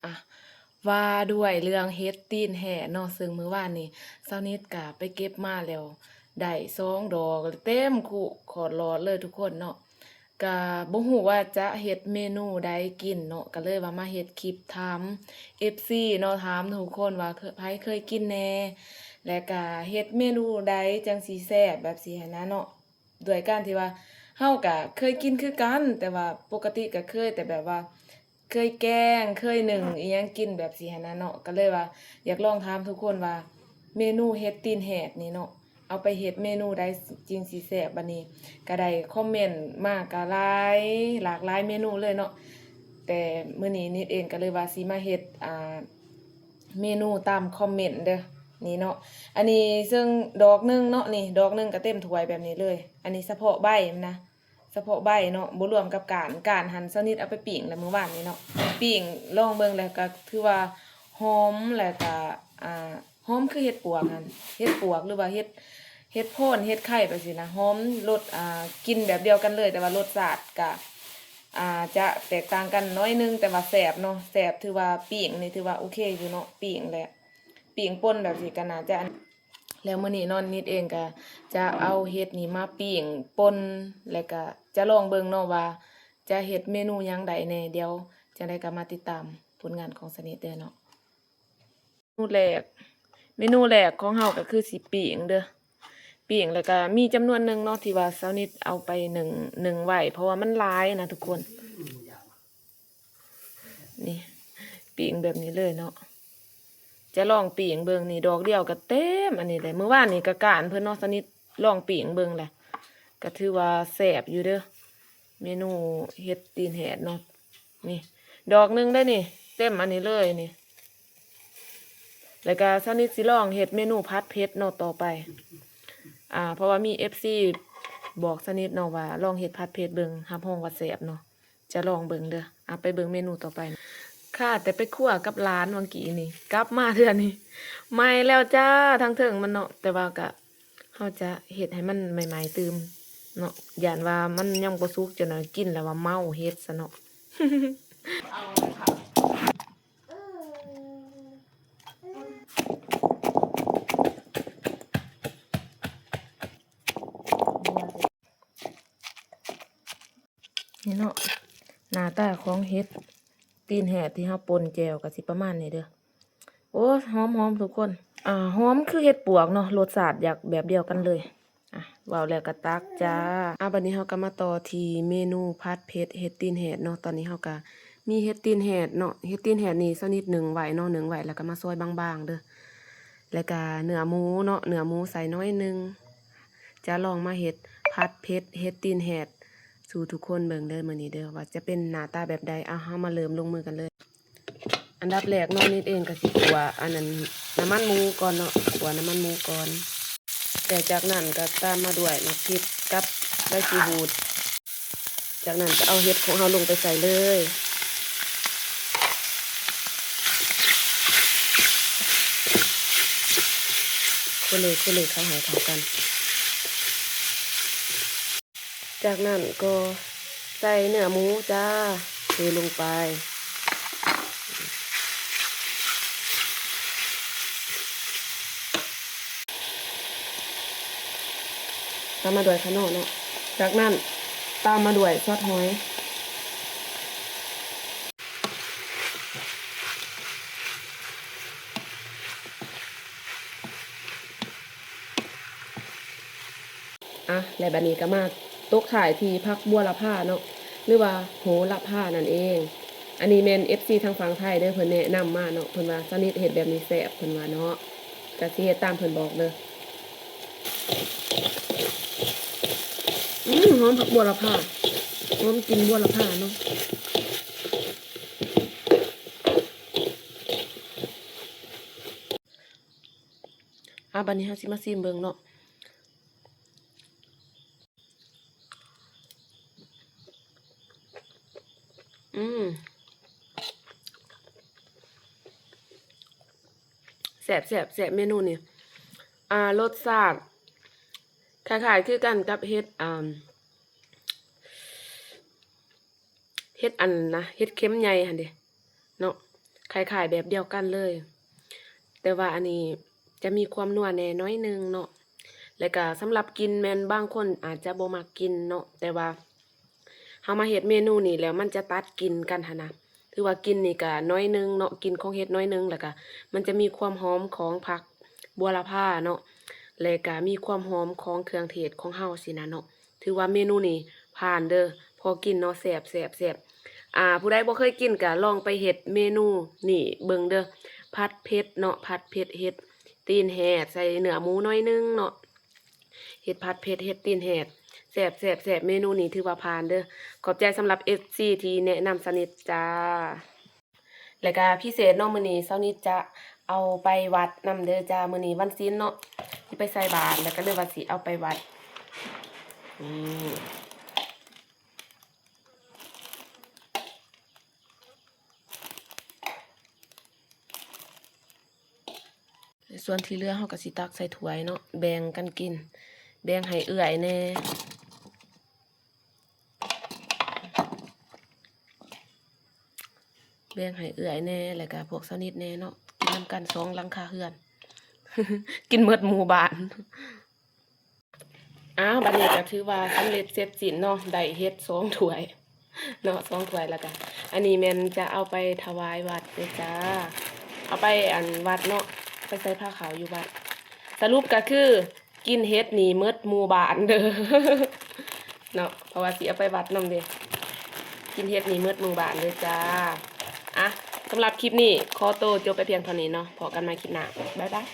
อ่ะว่าด้วยเรื่องเฮ็ดตีนแห่เนาะซึ่งมื้อวานนี้เช้านิดก็ไปเก็บมาแล้วได้2 ดอกเต็มคุขอดหลอดเลยทุกคนเนาะก็บ่ฮู้ว่าจะเฮ็ดเมนูใดกินเนาะก็เลยว่ามาเฮ็ดคลิปถาม FC เนาะถามทุกคนว่าไผเคยกินแหน่และก็เฮ็ดเมนูใดจังสิแซ่บแบบสิหั้นนะเนาะด้วยการที่ว่าเฮาก็เคยกินคือกันแต่ว่าปกติก็เคยแต่แบบว่า เคยแกงเคยหนึ่งอีหยังกินแบบสิหั้นนะเนาะก็เลยว่าอยากลองถามทุกคนว่าเมนูเฮ็ดตีนแหดนี่เนาะเอาไปเฮ็ดเมนูใดจริงสิแซ่บบัดนี้ก็ได้คอมเมนต์มาก็หลากหลายเมนูเลยเนาะแต่มื้อนี้นิดเองก็เลยว่าสิมาเฮ็ดเมนูตามคอมเมนต์เด้อนี่เนาะอันนี้ซึ่งดอกหนึงเนาะนี่ดอกหนึงก็เต็มถ้วยแบบนี้เลย อันนี้เฉพาะใบมันนะเฉพาะใบเนาะบ่รวมกับการหั่นสักนิดเอาไปปิ้งแล้วมื้อวานนี้เนาะปิ้งลองเบิ่งแล้วก็ถือว่าหอมแล้วก็หอมคือเห็ดปวกหั่นเห็ดปวกหรือว่าเห็ดโพนเห็ดไข่ไปสินะหอมรสกินแบบเดียวกันเลยแต่ว่ารสชาติก็จะแตกต่างกันน้อยนึงแต่ว่าแซ่บเนาะแซ่บถือว่าปิ้งนี่ถือว่าโอเคอยู่เนาะปิ้งแหละปิ้งป่นแบบสิก็น่าจะแล้วมื้อนี้เนอนนิดเองก็จะเอาเห็ดนี่มาปิ้งป่นแล้วก็จะลองเบิ่งเนาะว่าจะเฮ็ดเมนูหยังใดแหน่เดี๋ยวจังได๋ก็มาติดตามผลงานของสนิทเด้อเนาะเมนูแรกของเฮาก็คือสิปิ้งเด้อปิ้งแล้วก็มีจำนวนหนึงเนาะที่ว่าเช้านิดเอาไปนึ่งไว้เพราะว่ามันหลายนะทุกคนนี่ปิ้งแบบนี้เลยเนาะจะลองปิ้งเบิ่งนี่ดอกเดียวก็เต็มอันนี้เลยมื้อวานนี่ก็การเพิ่นเนาะสนิทลองปิ้งเบิ่งแหละก็ถือว่าแซ่บอยู่เด้อเมนูเฮ็ดตีนแหดเนาะนี่ดอกหนึงได้นี่เต็มอันนี้เลยนี่แล้วก็สนิทสิลองเฮ็ดเมนูผัดเผ็ดเนาะต่อไปเพราะว่ามี FC บอกสนิทเนาะว่าลองเฮ็ดผัดเผ็ดเบิ่งรับรองว่าแซ่บเนาะจะลองเบิ่งเด้อไปเบิ่งเมนูต่อไปค่ะแต่ไปคั่วกับร้านเมื่อกี้นี่กลับมาเทื่อนี้ใหม่แล้วจ้าทางเทิงมันเนาะแต่ว่าก็เฮาจะเฮ็ดให้มันใหม่ๆตื่มเนาะย่านว่ามันยังบ่สุกจนน่ะกินแล้วว่าเมาเฮ็ดซะเนาะ นี่เนาะหน้าตาของเฮ็ดตีนแหดที่เฮาป่นแจ่วก็สิประมาณนี้เด้อโอ้หอมทุกคนหอมคือเฮ็ดปวกเนาะรสชาติอยากแบบเดียวกันเลยว้าวแล้วก็ตักจ้าบัดนี้เฮาก็มาต่อที่เมนูผัดเผ็ดเฮ็ดตีนแหดเนาะตอนนี้เฮาก็มีเฮ็ดตีนแหดเนาะเฮ็ดตีนแหดนี่สักนิดหนึ่งไหวเนาะหนึ่งไหวแล้วก็มาซอยบางๆเด้อแล้วก็เนื้อหมูเนาะเนื้อหมูใส่น้อยนึงจะลองมาเฮ็ดผัดเผ็ดเฮ็ดตีนแหดสู่ทุกคนเบิ่งเด้อมื้อนี้เด้อว่าจะเป็นหน้าตาแบบใดเฮามาเริ่มลงมือกันเลยอันดับแรกเนาะนิดเองก็สิคั่วอันนั้นน้ำมันหมูก่อนเนาะคั่วน้ำมันหมูก่อนแต่จากนั้นก็ตามมาด้วยมะพริกกับใบชีหูดจากนั้นก็เอาเห็ดของเราลงไปใส่เลยคนเลยเข้าหาเข้ากันจากนั้นก็ใส่เนื้อหมูจ้าเทลงไปตามมาด้วยขนมเนาะจากนั้นตามมาด้วยซอสหอยและบัดนี้ก็มาตกถ่ายที่พักบัวละผ้าเนาะหรือว่าโหระพานั่นเองอันนี้แม่น FC ทางฝั่งไทยเด้อเพิ่นแนะนำมาเนาะเพิ่นว่าสนิทเฮ็ดแบบนี้แซ่บเพิ่นว่าเนาะก็สิเฮ็ดตามเพิ่นบอกเด้อหอมผักบัวละพาหอมกินบัวละพาเนาะบัดนี้เฮาสิมาชิมเบิ่งเนาะแซ่บเมนูนี่รสชาติคล้ายๆคือกันกับเฮ็ดอันนะเฮ็ดเข็มใหญ่หั่นเด้เนาะ คล้ายๆแบบเดียวกันเลย แต่ว่าอันนี้จะมีความนัวแหน่น้อยหนึงเนาะแล้วก็สำหรับกินแม่นบางคนอาจจะบ่มักกินเนาะแต่ว่าเฮามาเฮ็ดเมนูนี้แล้วมันจะตัดกินกันหันนะถือว่ากินนี่ก็น้อยหนึงเนาะกินของเฮ็ดน้อยหนึงแล้วก็มันจะมีความหอมของผักบัวละพาเนาะแล้วก็มีความหอมของเครื่องเทศของเฮาสินะเนาะถือว่าเมนูนี้ผ่านเด้อพอกินเนาะแซ่บผู้ใดบ่เคยกินก็ลองไปเฮ็ดเมนูนี่เบิ่งเด้อผัดเผ็ดเนาะผัดเผ็ดเฮ็ดตีนแหดใส่เนื้อหมูน้อยหนึงเนาะเฮ็ดผัดเผ็ดเฮ็ดตีนแหดแซ่บเมนูนี้ถือว่าผ่านเด้อขอบใจสำหรับ FC ที่แนะนำสนิทจ้าแล้วก็พิเศษเนาะมื้อนี้เช้านี้จะเอาไปวัดนำเด้อจ้ามื้อนี้วันศีลเนาะสิไปใส่บาตรแล้วก็เลยว่าสิเอาไปวัดอืม ส่วนที่เหลือเฮาก็สิตักใส่ถ้วยเนาะแบ่งกันกินแบ่งให้เอื้อยแหน่แบ่งให้เอื้อยแหน่แล้วก็พวกสนิทแหน่เนาะกินนำกัน2หลังคาเรือน กินหมดหมู่บ้านบัดนี้ก็ถือว่าสำเร็จเสร็จสิ้นเนาะได้เฮ็ด2ถ้วยเนาะ2ถ้วยแล้วก็อันนี้แม่นจะเอาไปถวายวัดเด้อจ้าเอาไปอันวัดเนาะไปใส่ผ้าขาวอยู่วัดสรุปก็คือกินเฮ็ดนี่หมดหมู่บ้านเด้อ เนาะเพราะว่าสิเอาไปวัดนำเด้กินเฮ็ดนี่หมดหมู่บ้านเด้อจ้าสำหรับคลิปนี้ขอตัวจบไปเพียงเท่านี้เนาะพบกันใหม่คลิปหน้าบ๊ายบาย